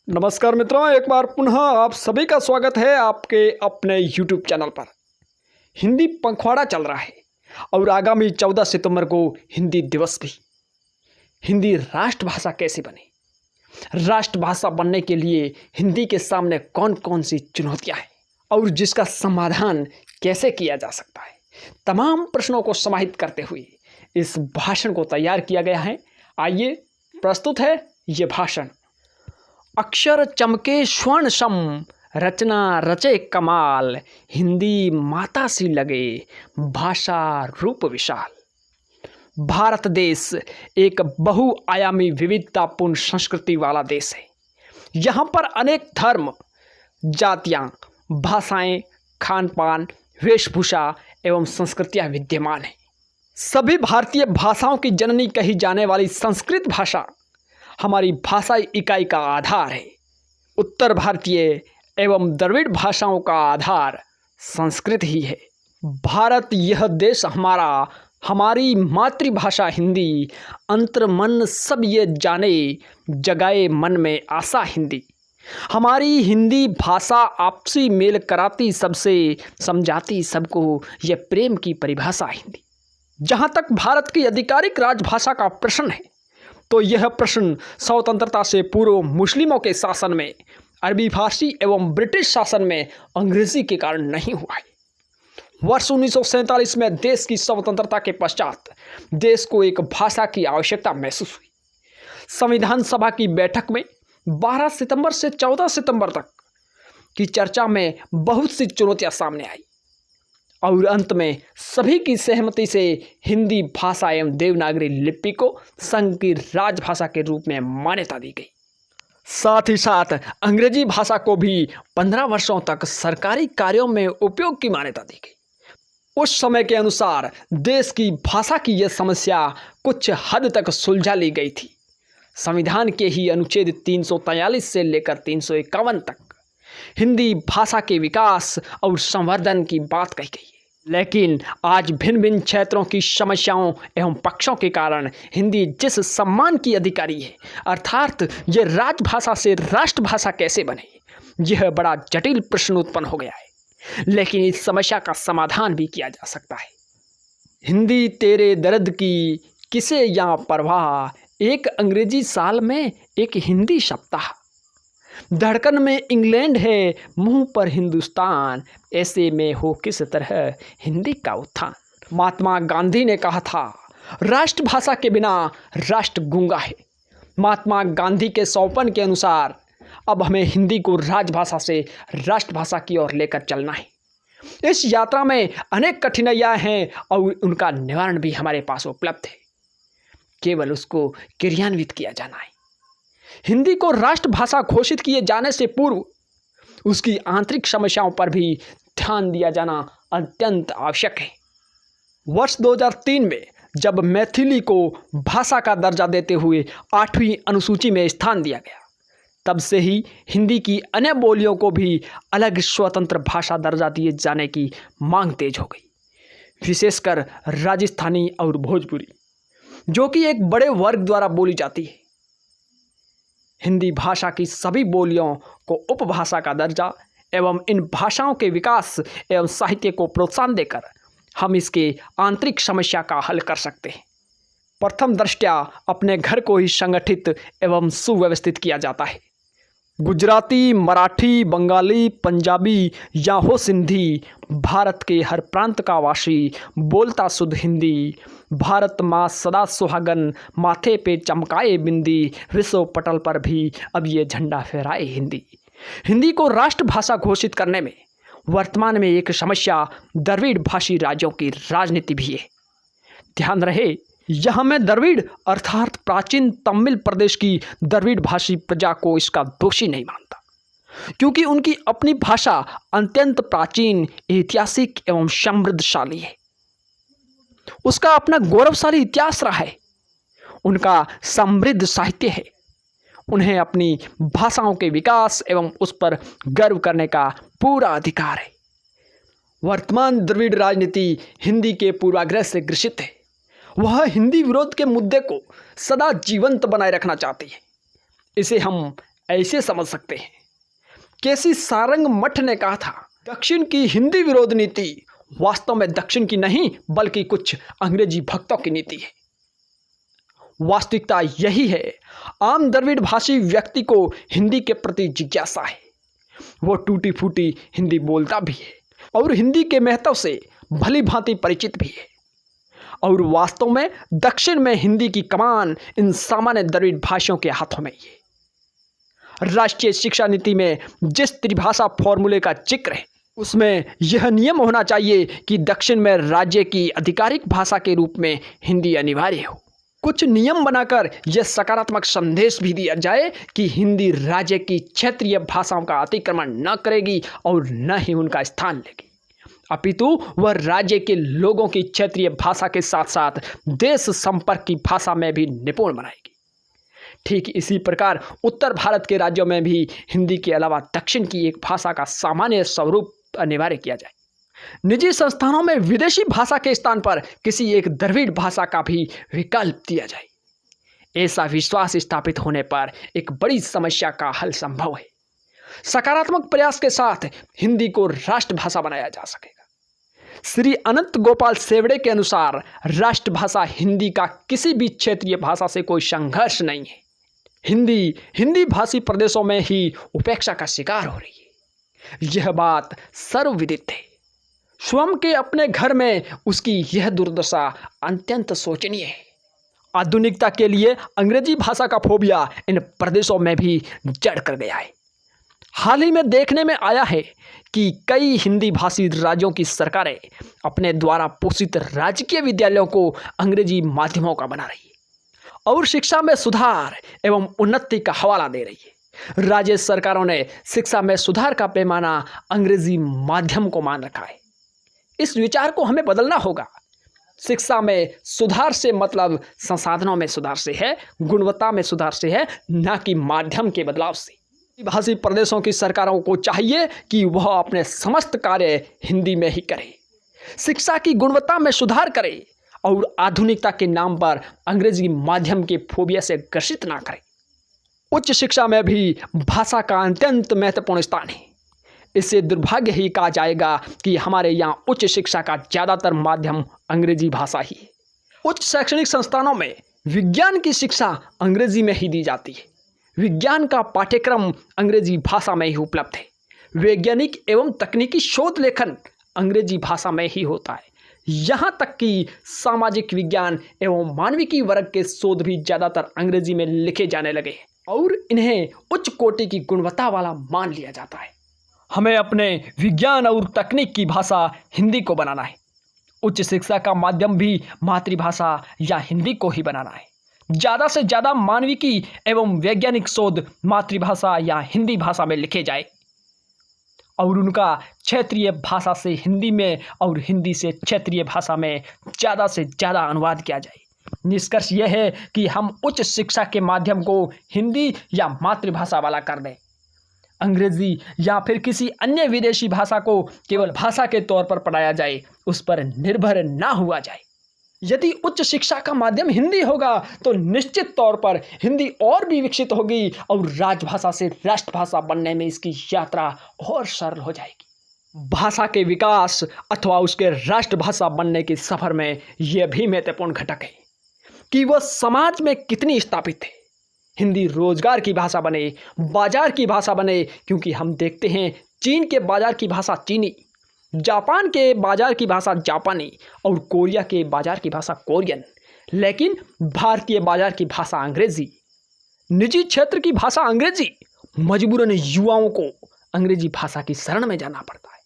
नमस्कार मित्रों, एक बार पुनः आप सभी का स्वागत है आपके अपने YouTube चैनल पर। हिंदी पखवाड़ा चल रहा है और आगामी 14 सितंबर को हिंदी दिवस भी। हिंदी राष्ट्रभाषा कैसे बने, राष्ट्रभाषा बनने के लिए हिंदी के सामने कौन कौन सी चुनौतियां हैं और जिसका समाधान कैसे किया जा सकता है, तमाम प्रश्नों को समाहित करते हुए इस भाषण को तैयार किया गया है। आइए प्रस्तुत है ये भाषण। अक्षर चमके स्वर्ण सम, रचना रचे कमाल, हिंदी माता सी लगे, भाषा रूप विशाल। भारत देश एक बहुआयामी विविधतापूर्ण संस्कृति वाला देश है। यहाँ पर अनेक धर्म, जातियाँ, भाषाएं, खान पान, वेशभूषा एवं संस्कृतियाँ विद्यमान हैं। सभी भारतीय भाषाओं की जननी कही जाने वाली संस्कृत भाषा हमारी भाषाई इकाई का आधार है। उत्तर भारतीय एवं द्रविड़ भाषाओं का आधार संस्कृत ही है। भारत यह देश हमारा, हमारी मातृभाषा हिंदी, अंतर मन सब ये जाने, जगाए मन में आशा हिंदी। हमारी हिंदी भाषा आपसी मेल कराती सबसे, समझाती सबको, यह प्रेम की परिभाषा हिंदी। जहाँ तक भारत की आधिकारिक राजभाषा का प्रश्न है, तो यह प्रश्न स्वतंत्रता से पूर्व मुस्लिमों के शासन में, अरबी फारसी एवं ब्रिटिश शासन में अंग्रेजी के कारण नहीं हुआ है। वर्ष 1947 में देश की स्वतंत्रता के पश्चात देश को एक भाषा की आवश्यकता महसूस हुई। संविधान सभा की बैठक में 12 सितंबर से 14 सितंबर तक की चर्चा में बहुत सी चुनौतियां सामने आई और अंत में सभी की सहमति से हिंदी भाषा एवं देवनागरी लिपि को संघ की राजभाषा के रूप में मान्यता दी गई। साथ ही साथ अंग्रेजी भाषा को भी 15 वर्षों तक सरकारी कार्यों में उपयोग की मान्यता दी गई। उस समय के अनुसार देश की भाषा की यह समस्या कुछ हद तक सुलझा ली गई थी। संविधान के ही अनुच्छेद 343 से लेकर 351 तक हिंदी भाषा के विकास और संवर्धन की बात कही गई है। लेकिन आज भिन्न भिन्न क्षेत्रों की समस्याओं एवं पक्षों के कारण हिंदी जिस सम्मान की अधिकारी है, अर्थात ये राजभाषा से राष्ट्रभाषा कैसे बने, यह बड़ा जटिल प्रश्न उत्पन्न हो गया है। लेकिन इस समस्या का समाधान भी किया जा सकता है। हिंदी तेरे दर्द की किसे यहाँ परवाह, एक अंग्रेजी साल में एक हिंदी सप्ताह। धड़कन में इंग्लैंड है, मुंह पर हिंदुस्तान, ऐसे में हो किस तरह हिंदी का उत्थान। महात्मा गांधी ने कहा था, राष्ट्रभाषा के बिना राष्ट्र गूंगा है। महात्मा गांधी के सौंपन के अनुसार अब हमें हिंदी को राजभाषा से राष्ट्रभाषा की ओर लेकर चलना है। इस यात्रा में अनेक कठिनाइयां हैं और उनका निवारण भी हमारे पास उपलब्ध है, केवल उसको क्रियान्वित किया जाना है। हिंदी को राष्ट्रभाषा घोषित किए जाने से पूर्व उसकी आंतरिक समस्याओं पर भी ध्यान दिया जाना अत्यंत आवश्यक है। वर्ष 2003 में जब मैथिली को भाषा का दर्जा देते हुए 8वीं अनुसूची में स्थान दिया गया, तब से ही हिंदी की अन्य बोलियों को भी अलग स्वतंत्र भाषा दर्जा दिए जाने की मांग तेज हो गई। विशेषकर राजस्थानी और भोजपुरी, जो कि एक बड़े वर्ग द्वारा बोली जाती है। हिंदी भाषा की सभी बोलियों को उपभाषा का दर्जा एवं इन भाषाओं के विकास एवं साहित्य को प्रोत्साहन देकर हम इसके आंतरिक समस्या का हल कर सकते हैं। प्रथम दृष्टया अपने घर को ही संगठित एवं सुव्यवस्थित किया जाता है। गुजराती, मराठी, बंगाली, पंजाबी या हो सिंधी, भारत के हर प्रांत का वासी बोलता शुद्ध हिंदी। भारत माँ सदा सुहागन, माथे पे चमकाए बिंदी, विश्व पटल पर भी अब ये झंडा फहराए हिंदी। हिंदी को राष्ट्रभाषा घोषित करने में वर्तमान में एक समस्या द्रविड़ भाषी राज्यों की राजनीति भी है। ध्यान रहे, यहाँ मैं द्रविड़ अर्थात प्राचीन तमिल प्रदेश की द्रविड़ भाषी प्रजा को इसका दोषी नहीं मानता, क्योंकि उनकी अपनी भाषा अत्यंत प्राचीन, ऐतिहासिक एवं समृद्धशाली है। उसका अपना गौरवशाली इतिहास रहा है, उनका समृद्ध साहित्य है। उन्हें अपनी भाषाओं के विकास एवं उस पर गर्व करने का पूरा अधिकार है। वर्तमान द्रविड़ राजनीति हिंदी के पूर्वाग्रह से ग्रसित है। वह हिंदी विरोध के मुद्दे को सदा जीवंत बनाए रखना चाहती है। इसे हम ऐसे समझ सकते हैं। केसी सारंग मठ ने कहा था, दक्षिण की हिंदी विरोध नीति वास्तव में दक्षिण की नहीं बल्कि कुछ अंग्रेजी भक्तों की नीति है। वास्तविकता यही है। आम द्रविड़ भाषी व्यक्ति को हिंदी के प्रति जिज्ञासा है। वो टूटी फूटी हिंदी बोलता भी है और हिंदी के महत्व से भली भांति परिचित भी है। और वास्तव में दक्षिण में हिंदी की कमान इन सामान्य द्रविड़ भाषियों के हाथों में ही है। राष्ट्रीय शिक्षा नीति में जिस त्रिभाषा फॉर्मूले का जिक्र है उसमें यह नियम होना चाहिए कि दक्षिण में राज्य की आधिकारिक भाषा के रूप में हिंदी अनिवार्य हो। कुछ नियम बनाकर यह सकारात्मक संदेश भी दिया जाए कि हिंदी राज्य की क्षेत्रीय भाषाओं का अतिक्रमण न करेगी और न ही उनका स्थान लेगी, अपितु वह राज्य के लोगों की क्षेत्रीय भाषा के साथ साथ देश संपर्क की भाषा में भी निपुण बनाएगी। ठीक इसी प्रकार उत्तर भारत के राज्यों में भी हिंदी के अलावा दक्षिण की एक भाषा का सामान्य स्वरूप अनिवार्य किया जाए। निजी संस्थानों में विदेशी भाषा के स्थान पर किसी एक द्रविड़ भाषा का भी विकल्प दिया जाए। ऐसा विश्वास स्थापित होने पर एक बड़ी समस्या का हल संभव है। सकारात्मक प्रयास के साथ हिंदी को राष्ट्रभाषा बनाया जा सकेगा। श्री अनंत गोपाल सेवड़े के अनुसार राष्ट्रभाषा हिंदी का किसी भी क्षेत्रीय भाषा से कोई संघर्ष नहीं है। हिंदी भाषी प्रदेशों में ही उपेक्षा का शिकार हो रही है। यह बात सर्वविदित है। स्वयं के अपने घर में उसकी यह दुर्दशा अत्यंत शोचनीय है। आधुनिकता के लिए अंग्रेजी भाषा का फोबिया इन प्रदेशों में भी जड़ कर गया है। हाल ही में देखने में आया है कि कई हिंदी भाषी राज्यों की सरकारें अपने द्वारा पोषित राजकीय विद्यालयों को अंग्रेजी माध्यमों का बना रही है और शिक्षा में सुधार एवं उन्नति का हवाला दे रही है। राज्य सरकारों ने शिक्षा में सुधार का पैमाना अंग्रेजी माध्यम को मान रखा है। इस विचार को हमें बदलना होगा। शिक्षा में सुधार से मतलब संसाधनों में सुधार से है, गुणवत्ता में सुधार से है, न कि माध्यम के बदलाव से। भाषी प्रदेशों की सरकारों को चाहिए कि वह अपने समस्त कार्य हिंदी में ही करे, शिक्षा की गुणवत्ता में सुधार करे और आधुनिकता के नाम पर अंग्रेजी माध्यम के फोबिया से ग्रसित ना करे। उच्च शिक्षा में भी भाषा का अत्यंत महत्वपूर्ण स्थान है। इससे दुर्भाग्य ही कहा जाएगा कि हमारे यहाँ उच्च शिक्षा का ज़्यादातर माध्यम अंग्रेजी भाषा ही है। उच्च शैक्षणिक संस्थानों में विज्ञान की शिक्षा अंग्रेजी में ही दी जाती है। विज्ञान का पाठ्यक्रम अंग्रेजी भाषा में ही उपलब्ध है। वैज्ञानिक एवं तकनीकी शोध लेखन अंग्रेजी भाषा में ही होता है। यहाँ तक कि सामाजिक विज्ञान एवं मानविकी वर्ग के शोध भी ज़्यादातर अंग्रेजी में लिखे जाने लगे और इन्हें उच्च कोटि की गुणवत्ता वाला मान लिया जाता है। हमें अपने विज्ञान और तकनीक की भाषा हिंदी को बनाना है। उच्च शिक्षा का माध्यम भी मातृभाषा या हिंदी को ही बनाना है। ज़्यादा से ज़्यादा मानविकी एवं वैज्ञानिक शोध मातृभाषा या हिंदी भाषा में लिखे जाए और उनका क्षेत्रीय भाषा से हिंदी में और हिंदी से क्षेत्रीय भाषा में ज़्यादा से ज़्यादा अनुवाद किया जाए। निष्कर्ष यह है कि हम उच्च शिक्षा के माध्यम को हिंदी या मातृभाषा वाला कर दें। अंग्रेजी या फिर किसी अन्य विदेशी भाषा को केवल भाषा के तौर पर पढ़ाया जाए, उस पर निर्भर ना हुआ जाए। यदि उच्च शिक्षा का माध्यम हिंदी होगा तो निश्चित तौर पर हिंदी और भी विकसित होगी और राजभाषा से राष्ट्रभाषा बनने में इसकी यात्रा और सरल हो जाएगी। भाषा के विकास अथवा उसके राष्ट्रभाषा बनने के सफर में यह भी महत्वपूर्ण घटक है कि वह समाज में कितनी स्थापित है। हिंदी रोजगार की भाषा बने, बाजार की भाषा बने, क्योंकि हम देखते हैं चीन के बाजार की भाषा चीनी, जापान के बाजार की भाषा जापानी और कोरिया के बाजार की भाषा कोरियन, लेकिन भारतीय बाजार की भाषा अंग्रेजी, निजी क्षेत्र की भाषा अंग्रेजी। मजबूरन युवाओं को अंग्रेजी भाषा की शरण में जाना पड़ता है।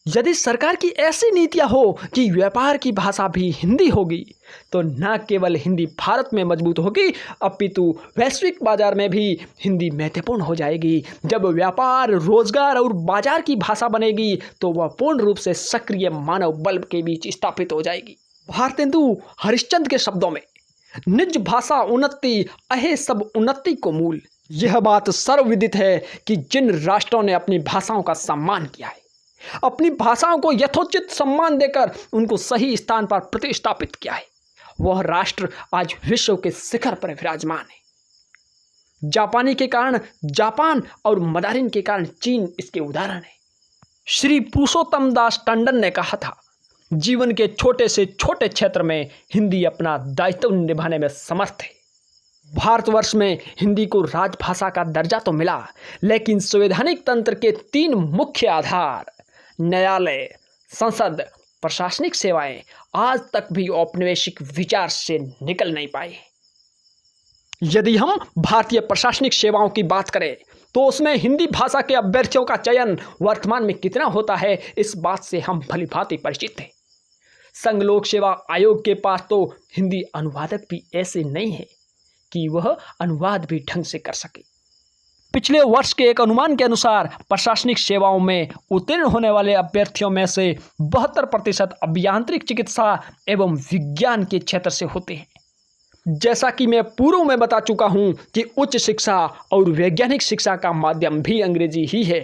यदि सरकार की ऐसी नीतियां हो कि व्यापार की भाषा भी हिंदी होगी तो न केवल हिंदी भारत में मजबूत होगी अपितु वैश्विक बाजार में भी हिंदी महत्वपूर्ण हो जाएगी। जब व्यापार, रोजगार और बाजार की भाषा बनेगी तो वह पूर्ण रूप से सक्रिय मानव बल के बीच स्थापित हो जाएगी। भारतेंदु हरिश्चंद्र के शब्दों में निज भाषा उन्नति अहे सब उन्नति को मूल। यह बात सर्वविदित है कि जिन राष्ट्रों ने अपनी भाषाओं का सम्मान किया है, अपनी भाषाओं को यथोचित सम्मान देकर उनको सही स्थान पर प्रतिष्ठापित किया है, वह राष्ट्र आज विश्व के शिखर पर विराजमान है। जापानी के कारण जापान और मदारिन के कारण चीन इसके उदाहरण है। श्री पुरुषोत्तम दास टंडन ने कहा था, जीवन के छोटे से छोटे क्षेत्र में हिंदी अपना दायित्व निभाने में समर्थ है। भारतवर्ष में हिंदी को राजभाषा का दर्जा तो मिला, लेकिन संवैधानिक तंत्र के 3 मुख्य आधार न्यायालय, संसद, प्रशासनिक सेवाएं आज तक भी औपनिवेशिक विचार से निकल नहीं पाए। यदि हम भारतीय प्रशासनिक सेवाओं की बात करें तो उसमें हिंदी भाषा के अभ्यर्थियों का चयन वर्तमान में कितना होता है, इस बात से हम भलीभांति परिचित हैं। संघ लोक सेवा आयोग के पास तो हिंदी अनुवादक भी ऐसे नहीं है कि वह अनुवाद भी ढंग से कर सके। पिछले वर्ष के एक अनुमान के अनुसार प्रशासनिक सेवाओं में उत्तीर्ण होने वाले अभ्यर्थियों में से 72% अभियांत्रिक चिकित्सा एवं विज्ञान के क्षेत्र से होते हैं। जैसा कि मैं पूर्व में बता चुका हूं कि उच्च शिक्षा और वैज्ञानिक शिक्षा का माध्यम भी अंग्रेजी ही है,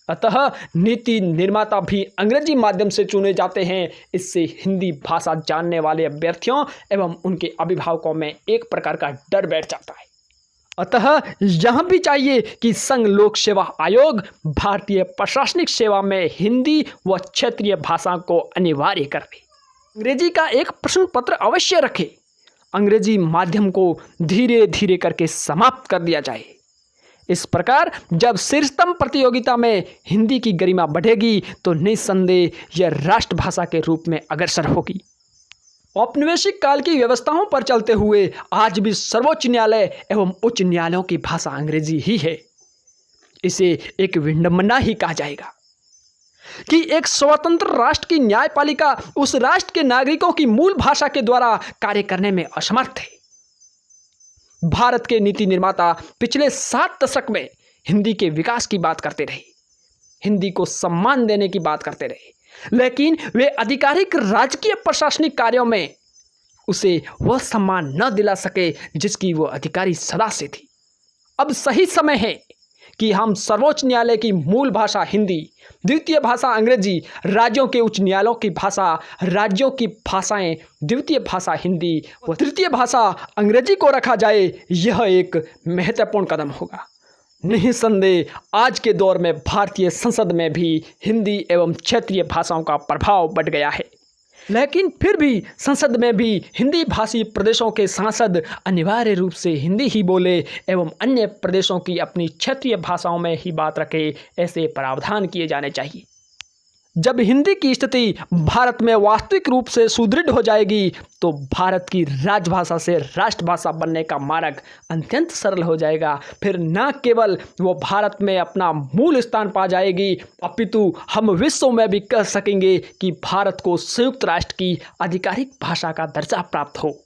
अतः नीति निर्माता भी अंग्रेजी माध्यम से चुने जाते हैं। इससे हिंदी भाषा जानने वाले अभ्यर्थियों एवं उनके अभिभावकों में एक प्रकार का डर बैठ जाता है। अतः यह भी चाहिए कि संघ लोक सेवा आयोग भारतीय प्रशासनिक सेवा में हिंदी व क्षेत्रीय भाषा को अनिवार्य कर दे। अंग्रेजी का एक प्रश्न पत्र अवश्य रखे। अंग्रेजी माध्यम को धीरे धीरे करके समाप्त कर दिया जाए। इस प्रकार जब शीर्षतम प्रतियोगिता में हिंदी की गरिमा बढ़ेगी तो निस्संदेह यह राष्ट्रभाषा के रूप में अग्रसर होगी। औपनिवेशिक काल की व्यवस्थाओं पर चलते हुए आज भी सर्वोच्च न्यायालय एवं उच्च न्यायालयों की भाषा अंग्रेजी ही है। इसे एक विडंबना ही कहा जाएगा कि एक स्वतंत्र राष्ट्र की न्यायपालिका उस राष्ट्र के नागरिकों की मूल भाषा के द्वारा कार्य करने में असमर्थ है। भारत के नीति निर्माता पिछले 7 दशक में हिंदी के विकास की बात करते रहे, हिंदी को सम्मान देने की बात करते रहे, लेकिन वे आधिकारिक राजकीय प्रशासनिक कार्यों में उसे वह सम्मान न दिला सके जिसकी वो अधिकारी सदा से थी। अब सही समय है कि हम सर्वोच्च न्यायालय की मूल भाषा हिंदी, द्वितीय भाषा अंग्रेजी, राज्यों के उच्च न्यायालयों की भाषा, राज्यों की भाषाएं द्वितीय भाषा हिंदी व तृतीय भाषा अंग्रेजी को रखा जाए। यह एक महत्वपूर्ण कदम होगा। निस्संदेह आज के दौर में भारतीय संसद में भी हिंदी एवं क्षेत्रीय भाषाओं का प्रभाव बढ़ गया है, लेकिन फिर भी संसद में भी हिंदी भाषी प्रदेशों के सांसद अनिवार्य रूप से हिंदी ही बोले एवं अन्य प्रदेशों की अपनी क्षेत्रीय भाषाओं में ही बात रखे, ऐसे प्रावधान किए जाने चाहिए। जब हिंदी की स्थिति भारत में वास्तविक रूप से सुदृढ़ हो जाएगी तो भारत की राजभाषा से राष्ट्रभाषा बनने का मार्ग अत्यंत सरल हो जाएगा। फिर न केवल वो भारत में अपना मूल स्थान पा जाएगी, अपितु हम विश्व में भी कह सकेंगे कि भारत को संयुक्त राष्ट्र की आधिकारिक भाषा का दर्जा प्राप्त हो।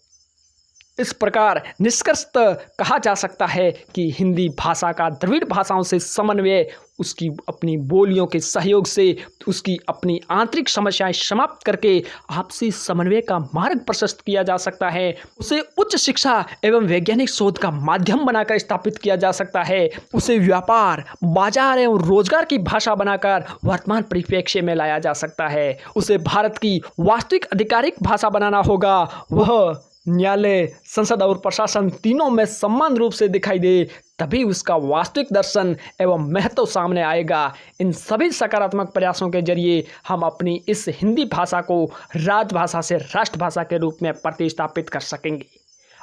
इस प्रकार निष्कर्षतः कहा जा सकता है कि हिंदी भाषा का द्रविड़ भाषाओं से समन्वय, उसकी अपनी बोलियों के सहयोग से उसकी अपनी आंतरिक समस्याएं समाप्त करके आपसी समन्वय का मार्ग प्रशस्त किया जा सकता है। उसे उच्च शिक्षा एवं वैज्ञानिक शोध का माध्यम बनाकर स्थापित किया जा सकता है। उसे व्यापार, बाजार एवं रोजगार की भाषा बनाकर वर्तमान परिप्रेक्ष्य में लाया जा सकता है। उसे भारत की वास्तविक आधिकारिक भाषा बनाना होगा। वह न्यायालय, संसद और प्रशासन तीनों में समान रूप से दिखाई दे, तभी उसका वास्तविक दर्शन एवं महत्व सामने आएगा। इन सभी सकारात्मक प्रयासों के जरिए हम अपनी इस हिंदी भाषा को राजभाषा से राष्ट्रभाषा के रूप में प्रतिस्थापित कर सकेंगे।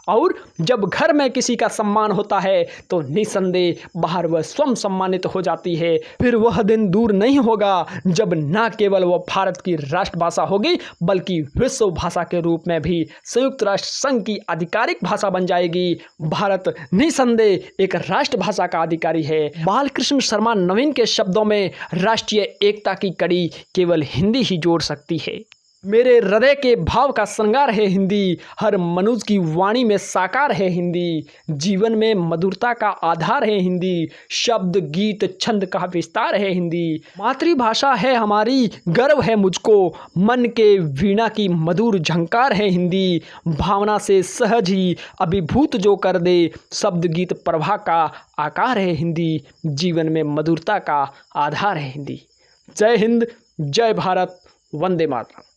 और जब घर में किसी का सम्मान होता है तो निस्संदेह बाहर वह स्वयं सम्मानित हो जाती है। फिर वह दिन दूर नहीं होगा जब न केवल वह भारत की राष्ट्रभाषा होगी बल्कि विश्व भाषा के रूप में भी संयुक्त राष्ट्र संघ की आधिकारिक भाषा बन जाएगी। भारत निस्संदेह एक राष्ट्रभाषा का अधिकारी है। बालकृष्ण शर्मा नवीन के शब्दों में राष्ट्रीय एकता की कड़ी केवल हिंदी ही जोड़ सकती है। मेरे हृदय के भाव का श्रृंगार है हिंदी, हर मनुष्य की वाणी में साकार है हिंदी, जीवन में मधुरता का आधार है हिंदी, शब्द गीत छंद का विस्तार है हिंदी। मातृभाषा है हमारी, गर्व है मुझको, मन के वीणा की मधुर झंकार है हिंदी, भावना से सहज ही अभिभूत जो कर दे, शब्द गीत प्रभा का आकार है हिंदी, जीवन में मधुरता का आधार है हिंदी। जय हिंद, जय भारत, वंदे मातरम।